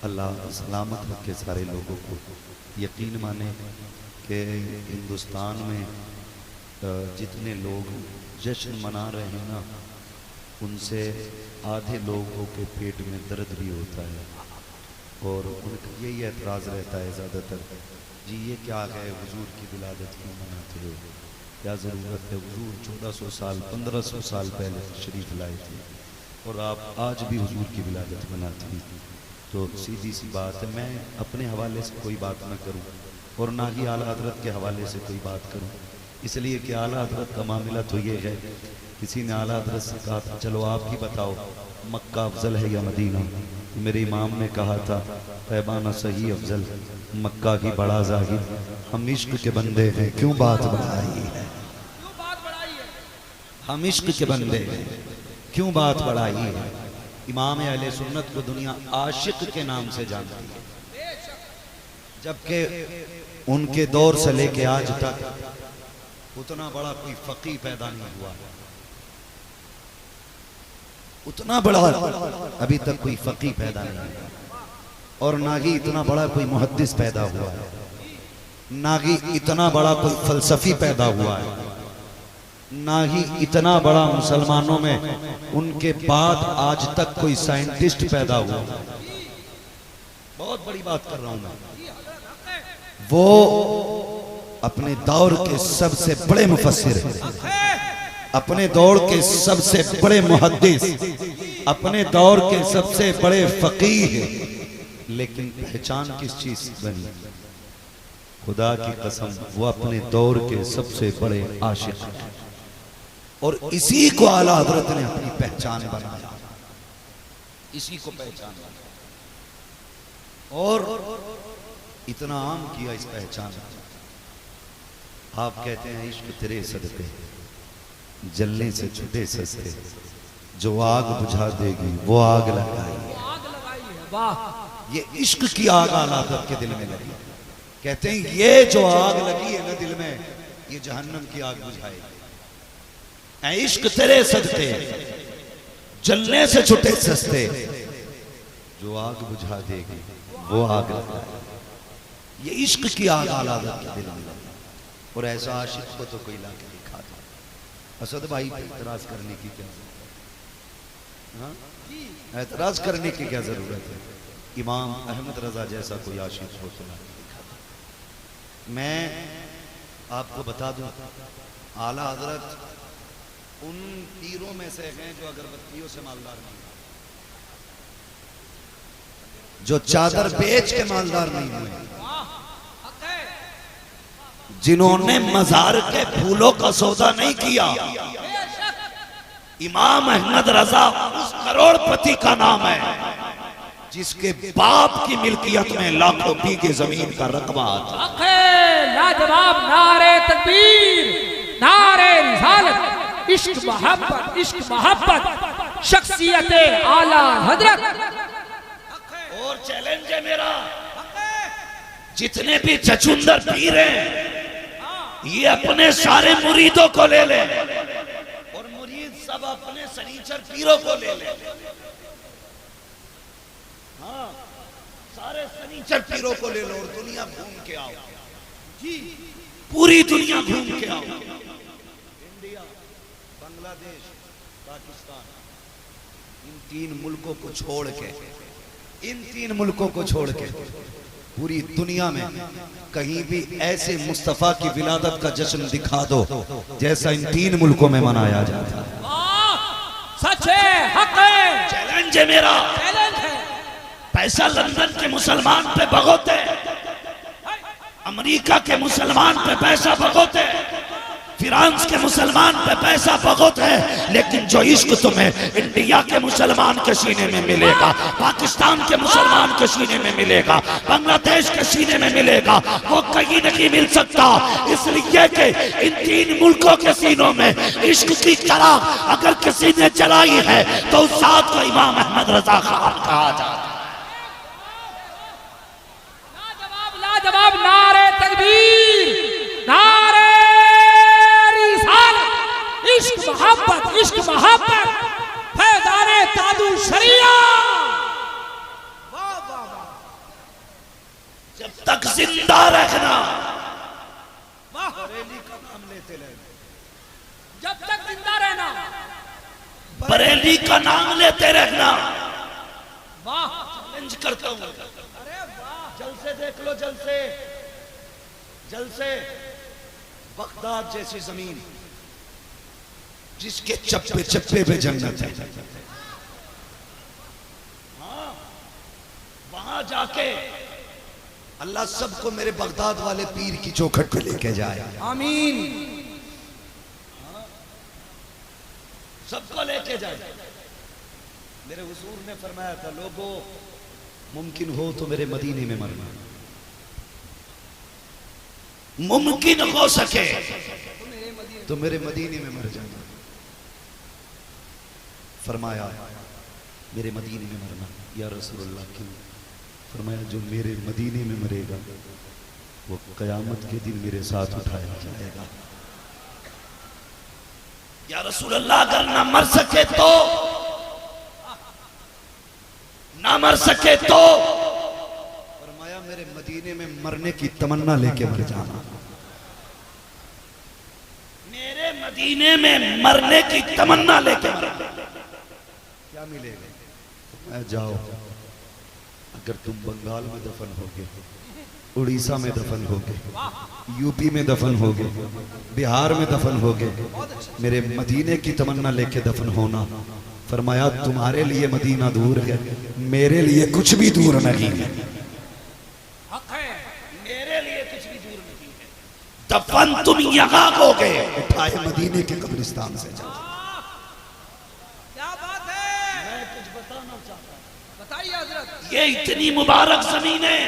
अल्लाह सलामत रखे सारे लोगों को। यकीन माने कि हिंदुस्तान में जितने लोग जश्न मना रहे हैं ना, उनसे आधे लोगों के पेट में दर्द भी होता है और उनका यही एतराज़ रहता है ज़्यादातर, जी ये क्या है हुजूर की विलादत क्यों मनाते हो, क्या ज़रूरत है, हुजूर 1400 साल 1500 साल पहले शरीफ लाए थे और आप आज भी हुजूर की विलादत मनाते हैं। तो सीधी सी बात है, मैं अपने हवाले से कोई बात ना करूं और ना ही आला हज़रत के हवाले से कोई बात करूं, इसलिए कि आला हज़रत का मामला तो ये है, किसी ने आला हज़रत से कहा था चलो आप ही बताओ मक्का अफजल है या मदीना, मेरे इमाम ने कहा था पैबाना सही अफजल, मक्का की बड़ा जाहिर, हम इश्क के बंदे हैं क्यों बात बढ़ाई है, हम इश्क के बंदे हैं क्यों बात बढ़ाई है। इमाम अहले सुन्नत को दुनिया आशिक के नाम से जानती है, जबकि उनके दौर से लेके आज तक उतना बड़ा कोई फकीह पैदा नहीं हुआ, उतना बड़ा अभी तक कोई फकीह पैदा नहीं हुआ और ना ही इतना बड़ा कोई मुहद्दिस पैदा हुआ है, ना ही इतना बड़ा कोई फलसफी पैदा हुआ है, ना ही इतना बड़ा मुसलमानों में उनके बाद आज तक कोई साइंटिस्ट पैदा हुआ। बहुत बड़ी बात कर रहा हूं मैं, वो अपने दौर के सबसे बड़े मुफस्सिर हैं, अपने दौर के सबसे बड़े मुहद्दिस, अपने दौर के सबसे बड़े फकीह हैं, लेकिन पहचान किस चीज से बनी, खुदा की कसम वो अपने दौर के सबसे बड़े आशिक हैं और इसी को आला हज़रत ने अपनी पहचान बनाया, इसी को पहचान बनाया और इतना आम किया इस पहचान। आप कहते हैं इश्क तेरे सदके जलने से छुटे सस्ते, जो आग बुझा देगी वो आग लगाई, ये इश्क की आग आला हज़रत के दिल में लगी। कहते हैं ये जो आग लगी है ना दिल में, ये जहन्नम की आग बुझाएगी। इश्क तेरे सदके जलने से छुटे सस्ते, जो आग बुझा देगी वो आग लगाए, ये इश्क की आग आला हज़रत के दिल में लगी। और ऐसा आशिक को तो कोई लाके दिखा दे। असद भाई पे एतराज करने की क्या एतराज करने की क्या जरूरत है, इमाम अहमद रजा जैसा कोई आशिक हो तो लाके दिखा दे। मैं आपको बता दूं आला हज़रत उन पीरों में से हैं जो अगरबत्तियों से मालदार नहीं, जो चादर बेच के मालदार नहीं हुए, जिन्होंने मजार के फूलों का सौदा नहीं किया। इमाम अहमद रजा उस करोड़पति का नाम है जिसके बाप की मिल्कियत में लाखों बीघे जमीन का रकबा था। लाजवाब नारे तकबीर, नारे रिसालत, इश्क मोहब्बत, शख्सियत आला हज़रत। और चैलेंज है मेरा, जितने भी चचुंदर पीर हैं ये अपने सारे मुरीदों को ले ले और मुरीद सब अपने सनीचर पीरों को ले ले। हाँ, सारे सनीचर पीरों को ले लो और दुनिया घूम के आओ जी, पूरी दुनिया घूम के आओ। इंडिया, बांग्लादेश, पाकिस्तान, इन तीन मुल्कों को छोड़ के, इन तीन मुल्कों को छोड़ के पूरी दुनिया में कहीं भी ऐसे मुस्तफा की विलादत का जश्न दिखा दो जैसा इन तीन मुल्कों में मनाया जाता है। सच है, हक है, चैलेंज है मेरा, चैलेंज है। पैसा लंदन के मुसलमान पे भगोते, अमेरिका के मुसलमान पे पैसा भगोते, फ्रांस के मुसलमान पे पैसा बहुत है, लेकिन जो इश्क तुम्हें इंडिया के मुसलमान के सीने में मिलेगा, पाकिस्तान के मुसलमान के सीने में मिलेगा, बांग्लादेश के सीने में मिलेगा, वो कहीं नहीं मिल सकता। इसलिए कि इन तीन मुल्कों के सीनों में इश्क की चराग अगर किसी ने जलाई है तो उस साथ को इमाम अहमद रजा खान कहा जाता है। लाजवाब नारे तकबीर, नारे इश्क मोहब्बत, फैज़ाने तादू शरिया। वाह वाह वाह, जब तक जिंदा रखना, वाह, बरेली का नाम लेते रहना, जब तक जिंदा रहना, बरेली का नाम लेते रहना। वाह, चैलेंज करता हूं, अरे वाह, जलसे देख लो, जलसे, जलसे। बगदाद जैसी जमीन जिसके चप्पे चप्पे पे जन्नत है, हाँ, वहां जाके अल्लाह सबको मेरे बगदाद वाले पीर की चौखट पे लेके जाए, आमीन। सबको लेके जाए। मेरे हुजूर ने फरमाया था, लोगों मुमकिन हो तो मेरे मदीने में मरना, मुमकिन हो सके तो मेरे मदीने में मर जाना। फरमाया मेरे मदीने में मरना, या रसूलुल्लाह क्यों? फरमाया जो मेरे मदीने में मरेगा वो कयामत के दिन मेरे साथ उठाया जाएगा। या रसूलुल्लाह अगर ना मर सके तो, ना मर सके तो, फरमाया मेरे मदीने में मरने की तमन्ना लेके मर जाना, मेरे मदीने में मरने की तमन्ना लेके मरना। क्या मिलेगा? मैं जाओ, अगर तुम बंगाल में दफन होगे, उड़ीसा में दफन होगे, यूपी में दफन होगे, बिहार में दफन होगे, मेरे मदीने की तमन्ना लेके दफन होना। फरमाया तुम्हारे लिए मदीना दूर है, मेरे लिए कुछ भी दूर नहीं है, हक है, मेरे लिए कुछ भी दूर नहीं है। दफन तुम यहाँ होगे, उठाए मदीने के कब्रिस्तान से जाओ। क्या बात है, मैं कुछ बताना चाहता हूं, बताइए हजरत। ये इतनी मुबारक जमीन है,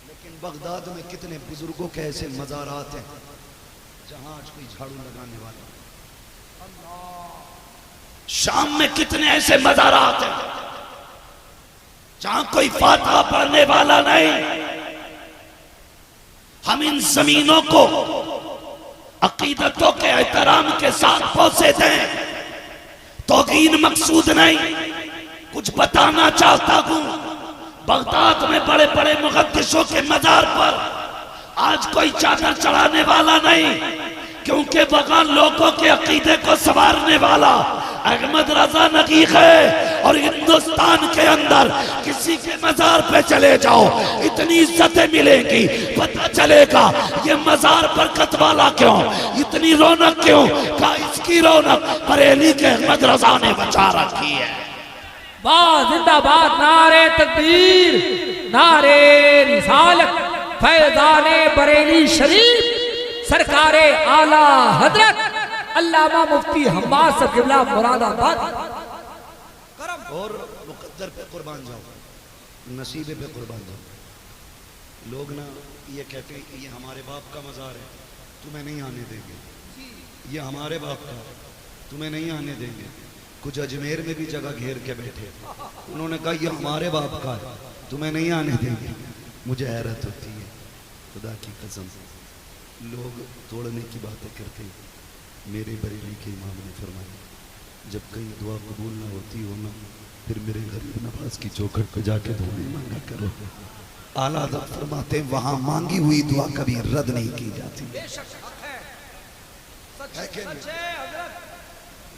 लेकिन बगदाद में कितने बुजुर्गों के ऐसे मज़ारात हैं जहां आज कोई झाड़ू लगाने वाला, शाम में कितने ऐसे मज़ारात हैं जहां कोई फातिहा पढ़ने वाला नहीं। हम इन जमीनों को अकीदतों के एहतराम के साथ पहुंचे दें, तौहीन मकसूद नहीं। कुछ बताना चाहता हूं, बगदाद में बड़े बड़े मुक़द्दिसों के मज़ार पर आज कोई चादर चढ़ाने वाला नहीं, क्योंकि वहां लोगों के अकीदे को संवारने वाला अहमद रजा नकी है। और हिंदुस्तान के अंदर किसी के मजार पे चले जाओ, इतनी इज्जतें मिलेंगी, पता चलेगा ये मजार बरकत वाला क्यों, इतनी रौनक क्यों, का इसकी रौनक बरेली के अहमद रजा ने बचा रखी है। वाह, जिंदाबाद, नारे तकबीर, नारे रिसालत, फैजाने बरेली शरीफ, सरकारे आला हजरत अल्लामा मुफ्ती हम्माद साहब क़िबला मुरादाबाद। और मुकद्दर पे कुर्बान जाओ, नसीबे पे कुर्बान जाओ। लोग ना ये कहते हैं कि ये हमारे बाप का मज़ार है, तुम्हें नहीं आने देंगे, ये हमारे बाप का, तुम्हें नहीं आने देंगे। कुछ अजमेर में भी जगह घेर के बैठे, उन्होंने कहा ये हमारे बाप का है, तुम्हें नहीं आने देंगे। मुझे हैरत होती है, खुदा की कसम, लोग तोड़ने की बातें करते हैं। मेरे बरेली के इमाम ने फरमाया, जब कहीं दुआ कबूल ना होती हो ना, फिर मेरे गरीब नवाज की चौखट पे जाके दुआ मांगा करो। आला हज़रत फरमाते हैं, वहां मांगी हुई दुआ कभी रद्द नहीं की जाती। बेशक हक है, सच है हजरत।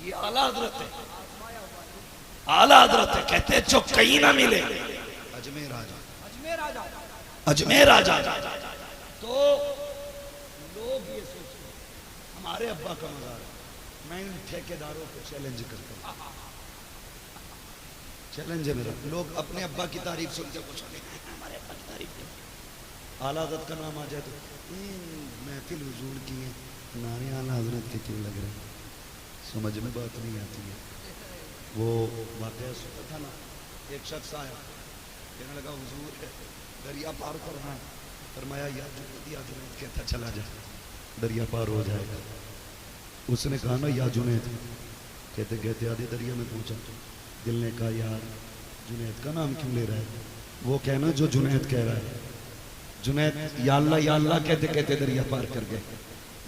ये आला हज़रत है, आला हज़रत है, कहते हैं जो कहीं ना मिले अजमेर आ जाओ, अजमेर आ जाओ, अजमेर आ जाओ। तो लोग ये सोचते हैं हमारे अब्बा का मज़ार है। मैं इन ठेकेदारों को चैलेंज करता हूँ, चैलेंज है मेरा। लोग अपने अब्बा की तारीफ सुनते कुछ हमारे अब्बा की तारीफ करते, आला हज़रत का नाम आ जाए तो महफिल हुजूर की है, नारे आला हज़रत के क्यों लग रहे हैं, समझ में बात नहीं आती है। वो वाक़या सुना था ना, एक शख्स आया, कहने लगा हुजूर दरिया पार करना है, फरमाया या जुनैद कहता चला जा, दरिया पार हो जाएगा। उसने कहा ना या जुनैद, कहते कहते आधे दरिया में पहुंचा, दिल ने कहा यार जुनैद का नाम क्यों ले रहा है, वो कहना जो जुनैद कह रहा है। जुनैद या अल्लाह कहते कहते दरिया पार कर गए,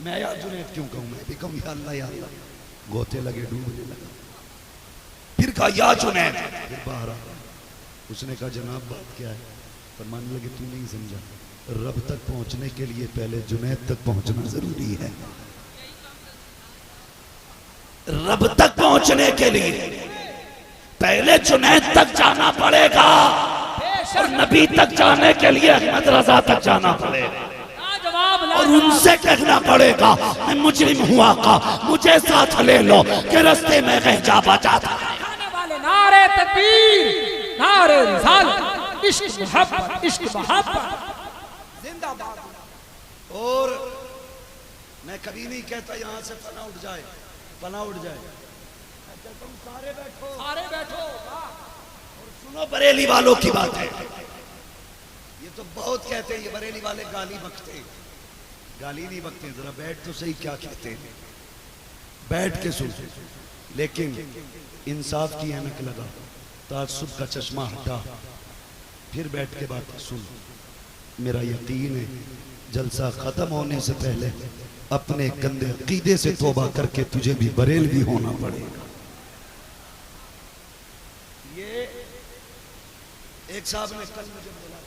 मैं यार जुनैद क्यों कहूँ, मैं भी कहूँ या अल्लाह। गोते लगे, डूबने लगा, फिर कहा या जुनैद, फिर बाहर आ। उसने कहा जनाब बात क्या है, फरमाने लगे तू नहीं समझा, रब तक पहुंचने के लिए पहले जुनैद तक पहुंचना जरूरी है। रब तक पहुंचने के लिए पहले जुनैद तक जाना पड़ेगा और नबी तक जाने के लिए अहमद रजा तक जाना पड़ेगा और उनसे कहना पड़ेगा मैं मुजरिम हुआ का मुझे साथ ले लो कि रास्ते में कहीं जा बचाता वाले नारे तकबीर, नारे रिसालत, इश्क मोहब्बत जिंदाबाद। और मैं कभी नहीं कहता यहाँ से फना उठ जाए, फना उठ जाए। तुम सारे बैठो, सारे बैठो। और सुनो बरेली वालों की बात है। ये तो बहुत कहते हैं ये बरेली वाले गाली बकते हैं, गाली नहीं बकते, जरा बैठ तो सही क्या कहते हैं, बैठ के सुन। लेकिन इंसाफ की ऐनक लगा, ताज्जुब का चश्मा हटा, फिर बैठ के बात सुन। मेरा यकीन है जलसा खत्म होने से पहले अपने गंदे अकीदे से तौबा करके तुझे भी बरेलवी होना पड़ेगा। ये एक साहब ने कल मुझे बोला,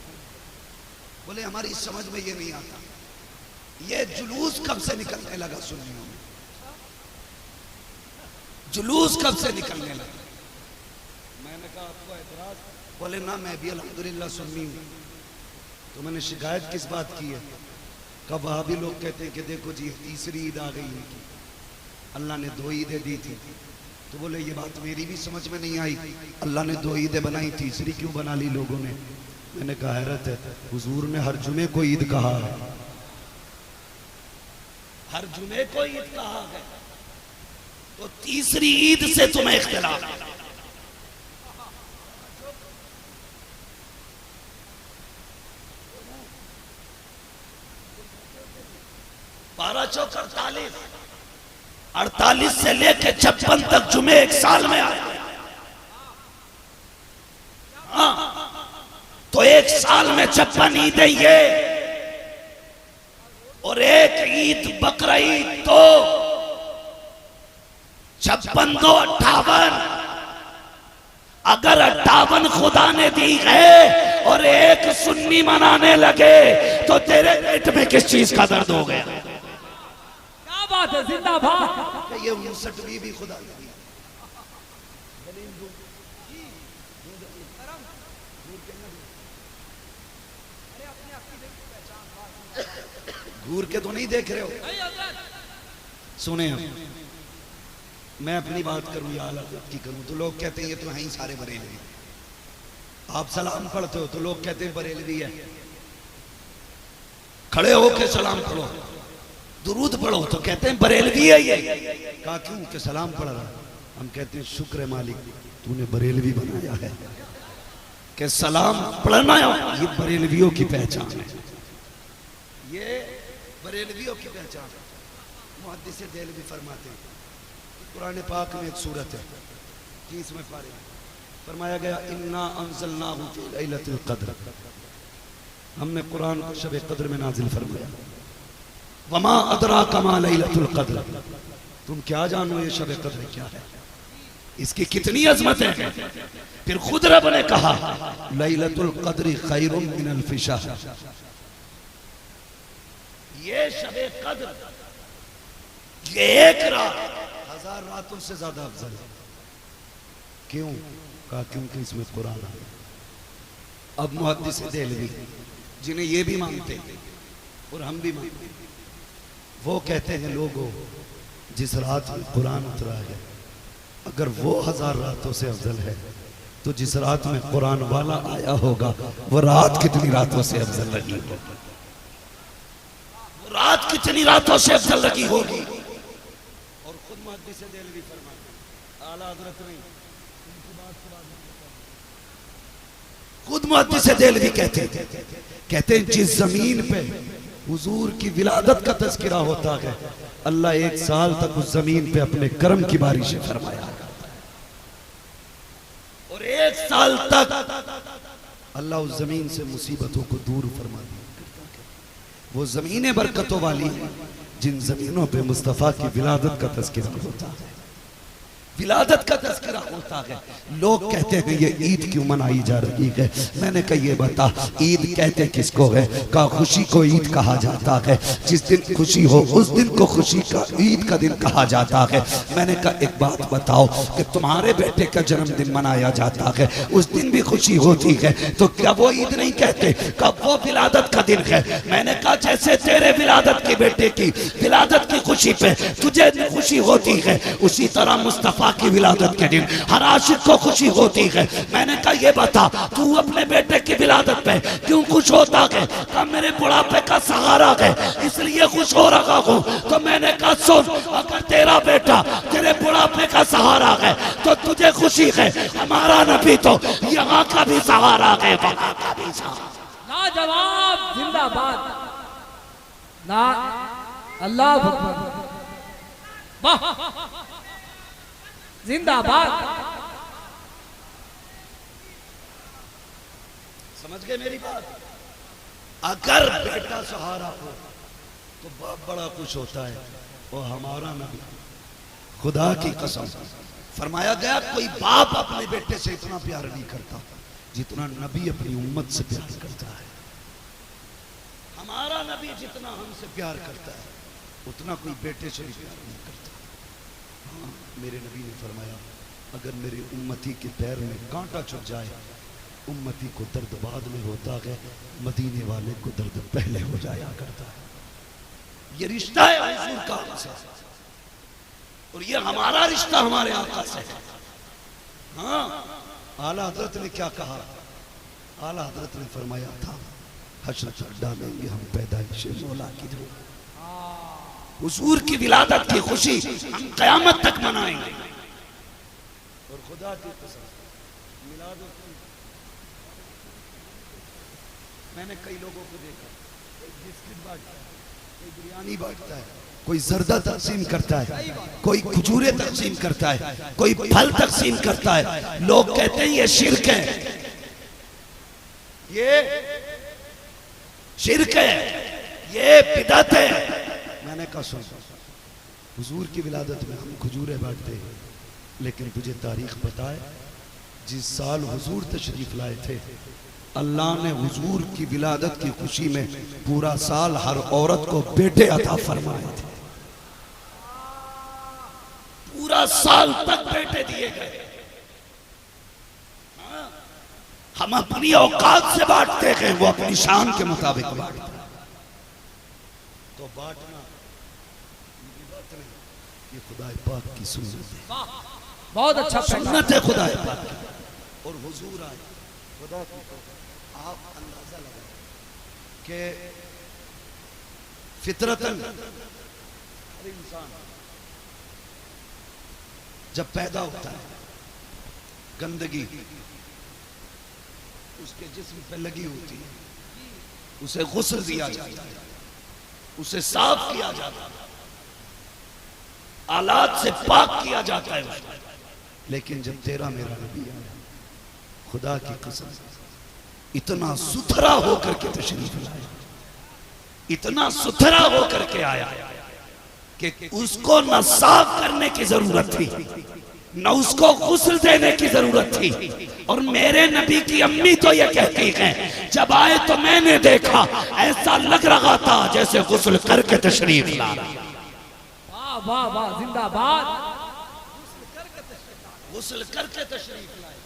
बोले हमारी समझ में ये नहीं आता ये जुलूस कब से निकलने लगा सुन्नियों में, जुलूस कब से निकलने लगा। मैंने कहा आपको एतराज, बोले ना मैं भी अल्हम्दुलिल्लाह सुन्नी हूं। तो मैंने शिकायत किस बात की है, कब वहां भी लोग कहते हैं कि देखो जी तीसरी ईद आ गई इनकी, अल्लाह ने 2 ईदें दी थी। तो बोले ये बात मेरी भी समझ में नहीं आई, अल्लाह ने 2 ईदें बनाई, तीसरी क्यों बना ली लोगों ने। मैंने कहा हैरत है, हुजूर ने हर जुमे को ईद कहा है, हर जुमे को ईद कहा है, तो तीसरी ईद से तुम्हें इख्तिलाफ है। 12 चौक 48, 48 से लेके 56 तक जुमे एक साल में आए। हाँ, तो एक साल में 56 ईदें ये और एक ईद बकरा ईद तो 56 2 58। अगर 58 खुदा ने दी है और एक सुन्नी मनाने लगे तो तेरे पेट में किस चीज का दर्द हो गया। क्या बात है, जिंदाबाद। ये 59वीं भी खुदा ने दी। घूर के तो नहीं देख रहे हो, सुने हम। मैं अपनी बात करूं या हज़रत की करूं तो लोग कहते हैं ये तो हैं ही सारे बरेलवी। आप सलाम पढ़ते हो तो लोग कहते हैं बरेलवी है, खड़े होके सलाम पढ़ो, दुरूद पढ़ो तो कहते हैं बरेलवी है ये। कहा क्यों कि सलाम पढ़ रहा। हम कहते हैं शुक्र है मालिक तूने बरेलवी बनाया है कि सलाम पढ़ना ये बरेलवियों की पहचान है, ये बरेलवियों की पहचान है। मुहद्दिस देहलवी फरमाते हैं कुरान पाक में एक सूरत है 30वें पारे में फरमाया गया इन्ना अंज़लनाहु फी लैलतिल क़द्र, हमने कुरान को शब कद्र में नाजिल फरमाया। वमा अदराका मा लैलतुल क़द्र, तुम क्या जानो ये शब कद्र क्या है, इसकी कितनी अजमत है। फिर खुद रब ने कहा लैलतुल क़द्र खैरुम मिनल अल्फि शहर, ये शब कद्र ये एक रात 1000 रातों से ज्यादा अफजल है। क्यों? कहा क्योंकि इसमें कुरान है। अब मुहद्दिस देहलवी जिन्हें ये भी मानते हैं और हम भी मानते हैं, वो कहते हैं लोगों जिस रात में कुरान उतरा है अगर वो 1000 रातों से अफजल है तो जिस रात में कुरान वाला आया होगा वो रात कितनी रातों से अफजल लगी होगी, रात कितनी रातों से अफजल लगी होगी। और खुद मुहद्दिस देहलवी फरमाते आला हज़रत नहीं, खुद मुहद्दिस देहलवी कहते हैं जिस जमीन पे हुजूर की विलादत का तज़किरा होता है अल्लाह 1 साल तक उस जमीन पे अपने करम की बारिशें फरमाया और 1 साल तक अल्लाह उस जमीन से मुसीबतों को दूर फरमा दिया। वो जमीनें बरकतों वाली हैं जिन जमीनों पे मुस्तफ़ा की विलादत का तज़किरा होता है, विलादत का तज़किरा होता है। लोग कहते हैं ये ईद क्यों मनाई जा रही है। मैंने कहा ये बता, ईद कहते किसको है? कहा खुशी को ईद कहा जाता है। जिस दिन खुशी हो उस दिन को खुशी का ईद का दिन कहा जाता है। मैंने कहा एक बात बताओ कि तुम्हारे बेटे का जन्मदिन मनाया जाता है, उस दिन भी खुशी होती है, तो क्या वो ईद नहीं कहते? कब वो विलादत का दिन है। मैंने कहा जैसे तेरे विलादत के बेटे की विलादत की खुशी पे तुझे खुशी होती है, उसी तरह मुस्तफा की विलादत के दिन हर आशिक को खुशी होती है। मैंने कहा ये बता, तू अपने बेटे की विलादत पे क्यों खुश होता है? कहा मेरे बुढ़ापे का सहारा है इसलिए खुश हो रहा हूँ। तो मैंने कहा सुन, अगर तेरा बेटा तेरे बुढ़ापे का सहारा है तो तुझे खुशी है, हमारा नबी तो यहाँ का भी सहारा है, वहाँ का भी सहारा। लाजवाब, जिंदाबाद, ना अल्लाह अकबर, वाह, जिंदाबाद। समझ गए मेरी बात? अगर बेटा सहारा हो तो बाप बड़ा खुश होता है। वो हमारा नबी, खुदा की कसम, फरमाया गया कोई बाप अपने बेटे से इतना प्यार नहीं करता जितना नबी अपनी उम्मत से प्यार करता है। हमारा नबी जितना हमसे प्यार करता है उतना कोई बेटे से भी प्यार नहीं करता। हाँ, मेरे नबी ने फरमाया अगर मेरी उम्मती के पैर में कांटा चुभ जाए, उम्मती को दर्द बाद में होता है, मदीने वाले को दर्द पहले हो जाया करता है। ये रिश्ता है हुजूर का हमसे, और ये हमारा रिश्ता हमारे आका से है। हाँ, आला हजरत ने क्या कहा? आला हजरत ने फरमाया था हश्र कर डालेंगे हम पैदाइश मौला की धूम। हुजूर की विलादत की खुशी हम कयामत तक मनाएंगे। और खुदा की कसम मिलादत, मैंने कई लोगों को देखा, कोई बिस्किट बांटता है, कोई बिरयानी बांटता है, कोई जर्दा तकसीम करता है, कोई खजूरें तकसीम करता है, कोई फल तकसीम करता है। लोग कहते हैं ये शिर्क है, ये शिर्क है, ये बिदअत है। मैंने कहा सुन, हुजूर की विलादत में हम खजूरें बांटते हैं, लेकिन तुझे तारीख पता है जिस साल हुजूर तशरीफ लाए थे अल्लाह ने हुजूर की विलादत की खुशी में पूरा साल हर औरत को बेटे अता फरमाए थे। पूरा साल तक बेटे दिए गए। हम अपनी औकात से बांटते हैं, वो अपनी शान के मुताबिक बांटते हैं। तो बांटना ये खुदा पाक की सुन्नत है, बहुत अच्छा सुन्नत है खुदा पाक की। और हुजूर आए, खुदा की आप अंदाजा लगाए कि फितरतन हर इंसान जब पैदा होता है गंदगी उसके जिस्म पे लगी होती है, उसे गुस्ल दिया जाता है, उसे साफ किया जाता है, आलात से पाक किया जाता है। लेकिन जब तेरा मेरा नबी आया, खुदा की कसम इतना सुथरा होकर के तशरीफ लाया, इतना सुथरा होकर के आया कि उसको न साफ करने की जरूरत थी, न उसको गुस्ल देने की जरूरत थी। और मेरे नबी की अम्मी तो ये कहती हैं जब आए तो मैंने देखा ऐसा लग रहा था जैसे गुस्ल करके तशरीफ ला रहा। वाह वाह वाह, जिंदाबाद, गुस्ल करके तशरीफ लाए।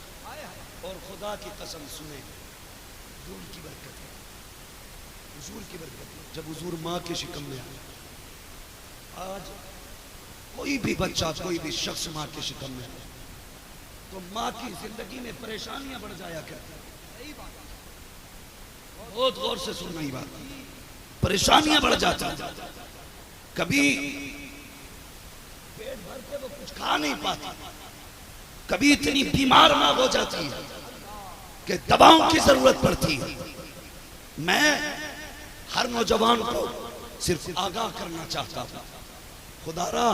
और खुदा की कसम सुने, हुजूर की बरकत है, हुजूर की बरकत है। जब हुजूर माँ के शिकम में आए, आज कोई भी बच्चा, कोई भी शख्स माँ के शिकम में आए तो माँ की जिंदगी में परेशानियां बढ़ जाया करती। बहुत गौर से सुनना ही बात, परेशानियां बढ़ जाती। कभी पेट भर के वो कुछ खा नहीं पाती, कभी इतनी बीमार मां हो जाती है कि दवाओं की जरूरत पड़ती है। मैं हर नौजवान को सिर्फ आगाह करना चाहता हूं, खुदारा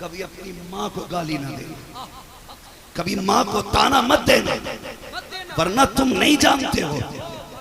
कभी अपनी मां को गाली ना देना, कभी मां को ताना मत देना, वरना तुम नहीं जानते हो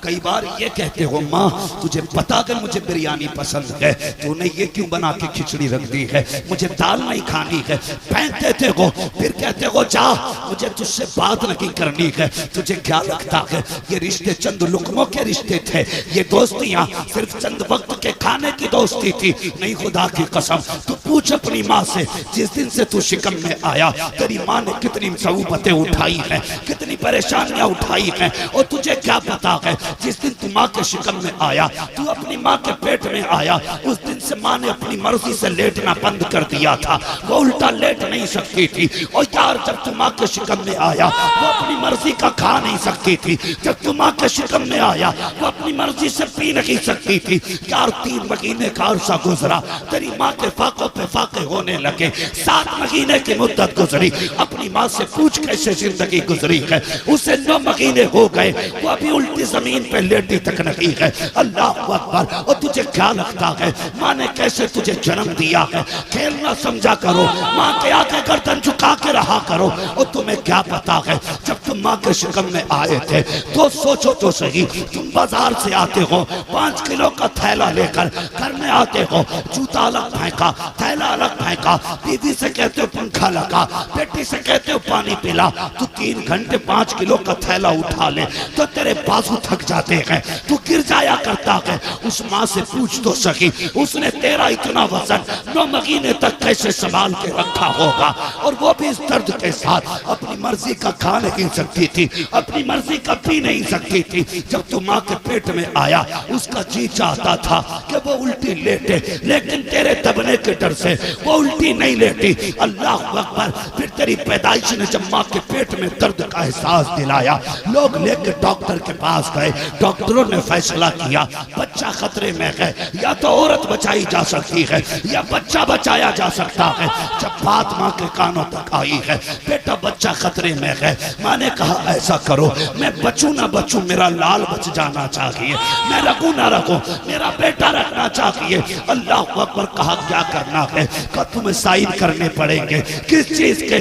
कई बार ये कहते हो माँ तुझे पता अगर मुझे बिरयानी पसंद है तूने ये क्यों बना के खिचड़ी रख दी है, मुझे दाल नहीं खानी है। फेंक देते हो, फिर कहते हो जा मुझे तुझसे बात नहीं करनी है। तुझे क्या लगता है ये रिश्ते चंद लुकमों के रिश्ते थे, ये दोस्तियां सिर्फ चंद वक्त के खाने की दोस्ती थी? नहीं, खुदा की कसम तू पूछ अपनी माँ से, जिस दिन से तू शिकम में आया तेरी माँ ने कितनी सऊबतें उठाई हैं, कितनी परेशानियां उठाई हैं। और तुझे क्या पता है जिस दिन तू माँ के शिकम में आया, तू अपनी माँ के पेट में आया, उस दिन से माँ ने अपनी मर्जी से लेटना बंद कर दिया था। वो उल्टा लेट नहीं सकती थी। और यार जब तू माँ के शिकम में आया वो अपनी मर्जी का खा नहीं सकती थी। जब तू माँ के शिकम में आया वो अपनी मर्जी से पी नहीं सकती थी। यार 3 महीने का अरसा गुजरा, तेरी माँ के फाकों पे फाके होने लगे। 7 महीने की मुद्दत गुजरी, अपनी माँ से पूछ कैसे जिंदगी गुजरी है। उसे 9 महीने हो गए, वो अभी उल्टी जमीन पे लेटी तक नहीं है। अल्लाह अकबर। और तुझे क्या लगता है माँ ने कैसे तुझे जन्म दिया है? खेलना समझा करो, माँ के आगे गर्दन झुका के रहा करो। और तुम्हें क्या पता है जब तुम माँ के शिकम में आए थे तो सोचो तो सही, तुम बाजार से आते हो 5 किलो का थैला लेकर, घर में आते हो जूता अलग फेंका, थैला अलग फेंका, बीवी से कहते हो पंखा लगा, बेटी से कहते हो पानी पिला। तू 3 घंटे 5 किलो का थैला उठा ले तो तेरे बाजू थक जाते हैं, तू गिर जाया करता है। उस माँ से पूछ तो सकी उसने तेरा इतना वजन 9 महीने तक कैसे संभाल के रखा होगा। और वो भी इस दर्द के साथ अपनी मर्जी का खा नहीं सकती थी, अपनी मर्जी का पी नहीं सकती थी। जब तू माँ के पेट में आया उसका जी चाहता था कि वो उल्टी लेटे, लेकिन तेरे दबने के डर से वो उल्टी नहीं लेटी। अल्लाह अकबर। फिर तेरी पैदाइश ने जब माँ के पेट में दर्द का एहसास दिलाया, लोग लेके डॉक्टर के पास गए। डॉक्टरों ने फैसला किया बच्चा खतरे में है, या तो औरत बचाई जा सकती है या बच्चा बचाया जा सकता है। जब बात माँ के कानों तक आई है बेटा बच्चा खतरे में है, माँ ने कहा ऐसा करो मैं बचूं ना बचूं मेरा लाल बच जाना चाहिए, मैं रखूं ना रखूं मेरा बेटा रखना चाहिए। अल्लाह अकबर। कहा क्या करना है? कहा तुम्हें साइन करने पड़ेंगे। किस चीज के?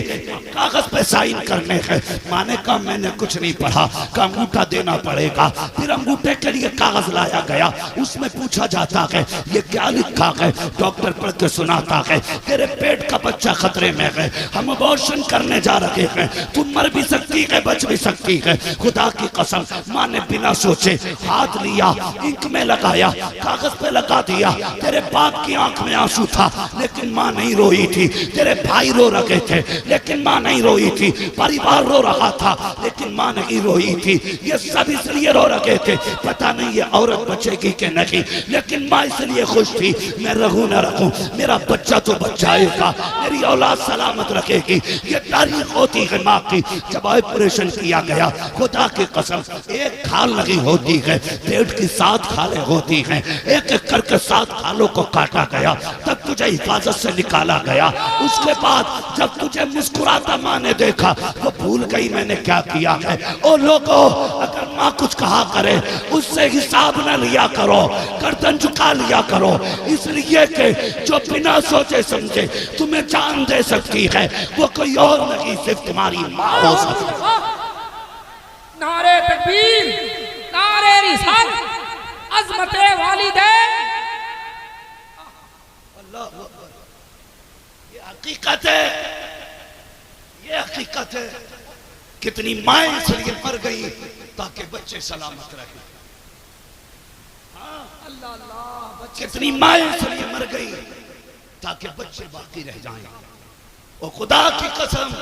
कागज पे साइन करने हैं। माँ ने कहा मैंने कुछ नहीं पढ़ा। का अंगूठा देना पड़ेगा। फिर अंगूठे के लिए कागज लाया गया, उसमें पूछा जाता है ये क्या लिखा है? डॉक्टर पढ़ के सुनाता है तेरे पेट का बच्चा खतरे में है, हम अबॉर्शन करने जा रहे हैं, तुम मर भी सकती है बच भी सकती है। खुदा की कसम माँ ने बिना सोचे हाथ लिया, इंक में लगाया, कागज पे लगा दिया। तेरे बाप की आंख में आंसू था लेकिन माँ नहीं रोई थी। तेरे भाई रो रहे थे लेकिन माँ नहीं रोई थी। परिवार रो रहा था लेकिन माँ नहीं रोई थी। ये सब इसलिए रो रहे थे पता नहीं ये औरत बचेगी कि नहीं, लेकिन माँ इसलिए खुश थी मैं रहूं ना रहूं मेरा बच्चा तो बचाएगा, मेरी औलाद सलामत रखेगी। ये तारीख होती है माँ की। जब ऑपरेशन किया गया खुदा की कसम एक खाल नहीं होती है, पेट की 7 खालें होती हैं। एक एक करके 7 खालों को काटा गया, तब तुझे हिफाजत से निकाला गया। उसके बाद जब तुझे मुस्कुराता माँ ने देखा वो भूल गई मैंने क्या किया है। ओ लोगों अगर माँ कुछ कहा करे उससे हिसाब न लिया करो, गर्दन झुका लिया करो, इसलिए कि जो बिना सोचे समझे तुम्हें जान दे सकती है वो कोई और नहीं सिर्फ तुम्हारी माँ हो सकती है। नारे तकबीर, नारे रिसालत, अज़मते वालिदैन। अल्लाह अकबर। ये हकीकत है, ये हकीकत है। कितनी माएं इसलिए मर गई ताकि बच्चे सलामत रहे। अल्लाह अल्लाह। कितनी माएं इसलिए मर गई ताकि बच्चे बाकी रह जाएं। और खुदा की कसम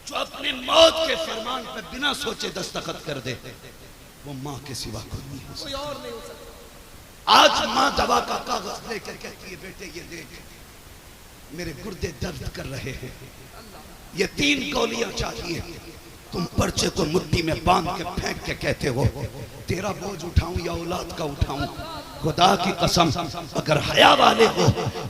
जो अपने मौत के फरमान पे बिना सोचे दस्तखत कर दे वो माँ के सिवा कोई नहीं हो सकता, कोई और नहीं हो सकता। आज माँ दवा का कागज लेकर कहती है बेटे ये देख मेरे गुर्दे दर्द कर रहे हैं, ये 3 गोलियां चाहिए। तुम पर्चे को मुट्ठी में बांध के फेंक के कहते हो तेरा बोझ उठाऊं या औलाद का उठाऊं। खुदा की कसम अगर हया वाले हो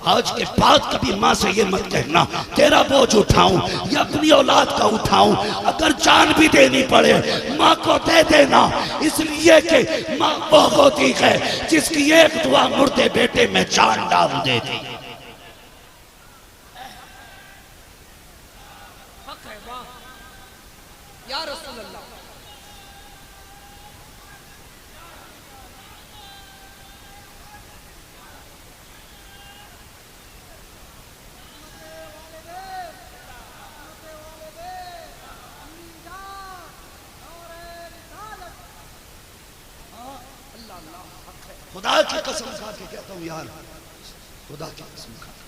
आज के बाद कभी माँ से ये मत कहना तेरा बोझ उठाऊं या अपनी औलाद का उठाऊं। अगर जान भी देनी पड़े माँ को दे देना, इसलिए कि माँ वो होती है जिसकी एक दुआ मुर्दे बेटे में जान डाल देती। या रसूल अल्लाह। खुदा की कसम खा के कहता हूं यार, खुदा की कसम खा के।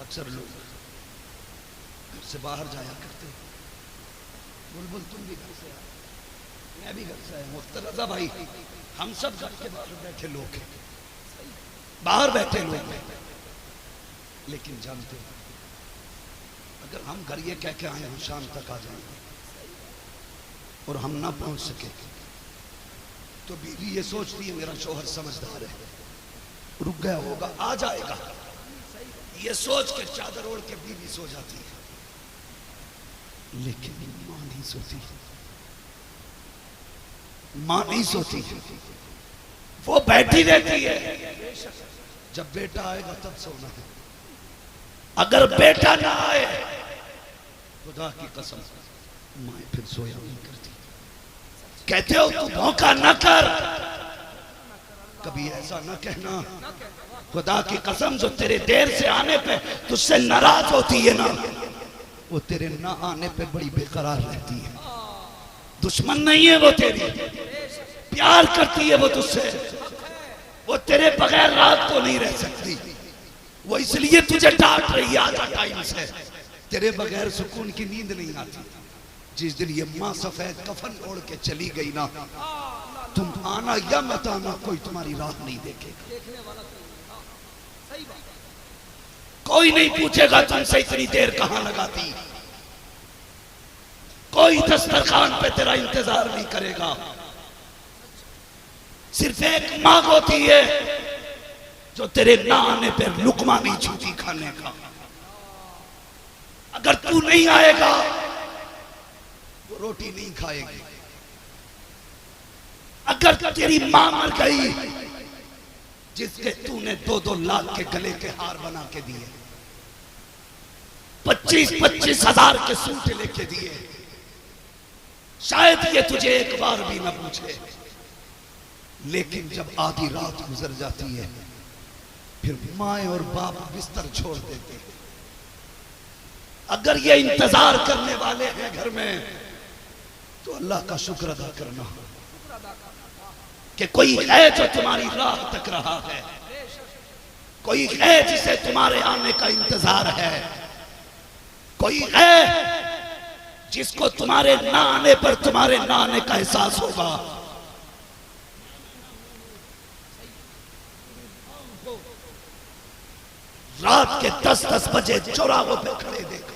अक्सर लोग घर से बाहर जाया करते, बुलबुल तुम भी घर से आए, मैं भी घर से आया, मुख्तरजा भाई, हम सब घर के बाहर बैठे लोग हैं, बाहर बैठे लोग हैं। लेकिन जानते हो, अगर हम घर ये कह के आए हम शाम तक आ जाएंगे और हम ना पहुंच सके तो बीवी ये सोचती है मेरा शोहर समझदार है, रुक गया होगा, आ जाएगा, ये सोच के चादर ओढ़ के बीवी सो जाती है। लेकिन मां नहीं सोती, मां नहीं सोती, वो बैठी रहती है। जब बेटा आएगा तब सोना है, अगर बेटा ना आए खुदा की कसम मां फिर सोया नहीं करती। कहते हो तू धोखा न कर, कभी ऐसा न कहना, खुदा की कसम जो तेरे देर से आने पे तुझसे नाराज होती है ना, वो तेरे ना आने पे बड़ी बेकरार रहती है। दुश्मन नहीं है वो तेरी, प्यार करती है वो तुझसे, वो तेरे बगैर रात को नहीं रह सकती, वो इसलिए तुझे डांट रही है आधा टाइम से, तेरे बगैर सुकून की नींद नहीं आती। जिस दिन ये माँ सफेद कफन ओढ़ के चली गई ना, तुम आना या मत आना, कोई तुम्हारी राह नहीं देखेगा, कोई नहीं पूछेगा तुमसे इतनी देर कहां लगाती, कोई दस्तरखान पे तेरा इंतजार नहीं करेगा। सिर्फ एक मांग होती है जो तेरे ना आने पर लुकमा नहीं छूटी खाने का। अगर तू नहीं आएगा वो रोटी नहीं खाएगी। अगर तेरी मां मर गई जिसके तूने 2-2 लाख के गले के हार बना के दिए, 25-25 हजार के सूट लेके दिए, शायद ये तुझे एक बार भी न पूछे, लेकिन जब आधी रात गुजर जाती है फिर माए और बाप बिस्तर छोड़ देते हैं। अगर ये इंतजार करने वाले हैं घर में तो अल्लाह का शुक्र अदा करना कि कोई है जो तुम्हारी राह तक रहा है, कोई है जिसे तुम्हारे आने का इंतजार है, कोई है जिसको तुम्हारे ना आने पर तुम्हारे ना आने का एहसास होगा। रात के 10-10 बजे चौराहों पे खड़े देखा